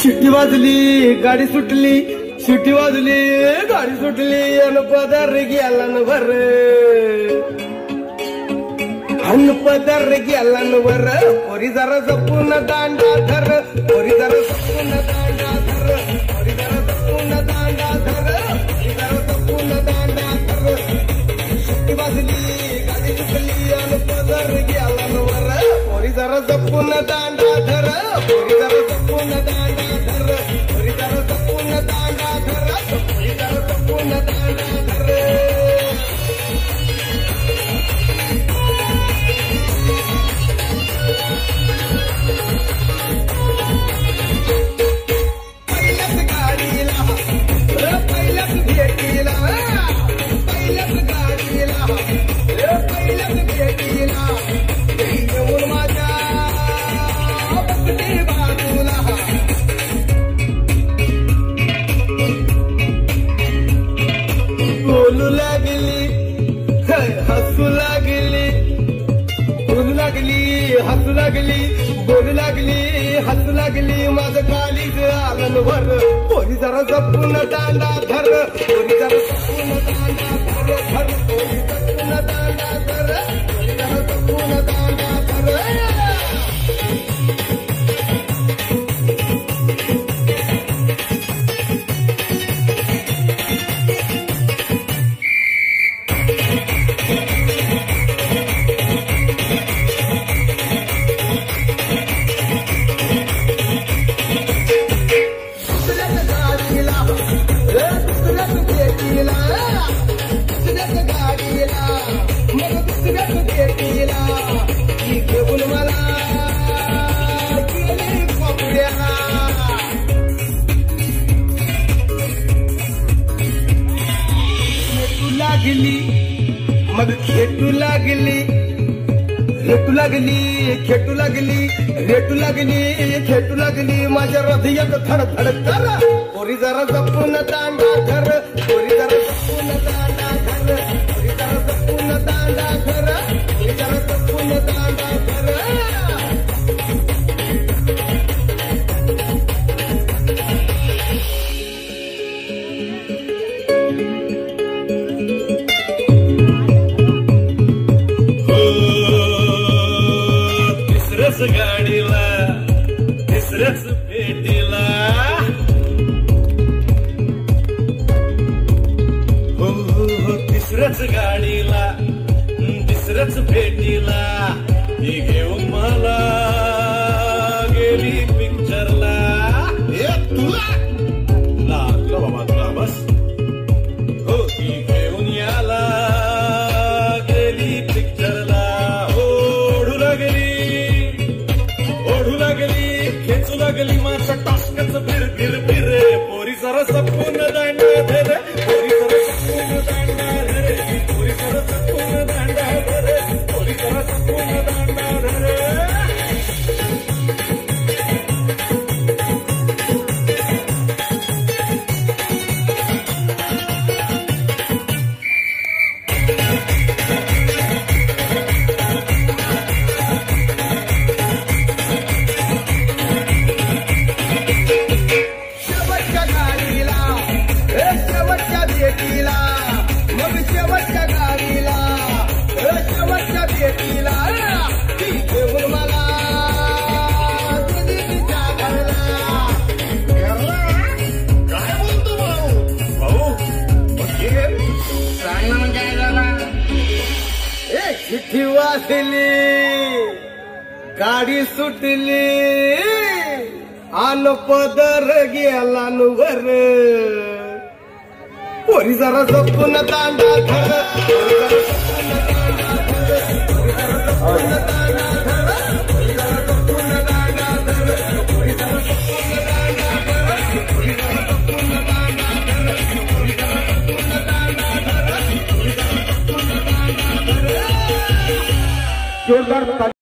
शिट्टी वाजली गाडी सुटली, शिट्टी वाजली गाडी सुटली, अन पदर गेला न वर, अन पदर गेला न वर. पोरी जरा जपून दांडा धर, पोरी जरा जपून दांडा धर, पोरी जरा जपून दांडा धर, पोरी जरा जपून दांडा धर. शिट्टी वाजली गाडी सुटली, अन पदर गेला न वर. पोरी जरा जपून दांडा धर, पोरी जरा जपून दांडा धर, पोरी जरा जपून दांडा धर, पोरी जरा जपून दांडा धर. पहिल्याच गाडीला पहिल्याच भेटीला, पहिल्याच गाडीला पहिल्याच भेटीला, येऊन माझ्या बघते बाजूला. बोलू लागली हसू लागली, बोलू लागली हसू लागली, बोलू लागली हसू लागली, माझं कालीज आलं वर. पोरी जरा जपून दांडा धर, पोरी जरा जपून दांडा धर, धर पोरी जपून दांडा धर, पोरी जरा जपून दांडा धर. मग खेटू लागली, रेटू लागली, खेटू लागली, रेटू लागली, खेटू लागली, माझ्या हृदयात धडधड कर. पोरी जरा जपून दांडा धर, पोरी जरा जपून दांडा धर, पोरी जरा जपून दांडा धर, पोरी जरा जपून दांडा धर. गाडीला तिसऱ्याच भेटीला, हो हो तिसऱ्याच गाडीला तिसऱ्याच भेटीला, ही घेऊन मला गेली पिक्चरला. तुला तुला बाबा तुला बस, हो ही घेऊन याला गेली पिक्चरला. ओढू लागली खेचू लागली, माझा टास्कच फिर फिर फिर. पोरी जरा जपून दांडा धर, पोरी जरा जपून दांडा धर, पोरी जरा जपून दांडा धर, पोरी जरा जपून दांडा धर. मग शेवटच्या गाडीला शेवटच्या भेटीला, ती घेऊन मला तिच्या घरला. काय बोलतो भाऊ? भाऊ सांग ना काय झाला. एक चिठ्ठी वाचली गाडी सुटली, आन पदर गेला न वर. पोरी जरा जपून दांडा धर, पोरी जरा जपून दांडा धर, पोरी जरा जपून दांडा धर, पोरी जरा जपून दांडा धर, पोरी जरा जपून दांडा धर, पोरी जरा जपून दांडा धर, पोरी जरा जपून दांडा धर, पोरी जरा जपून दांडा धर.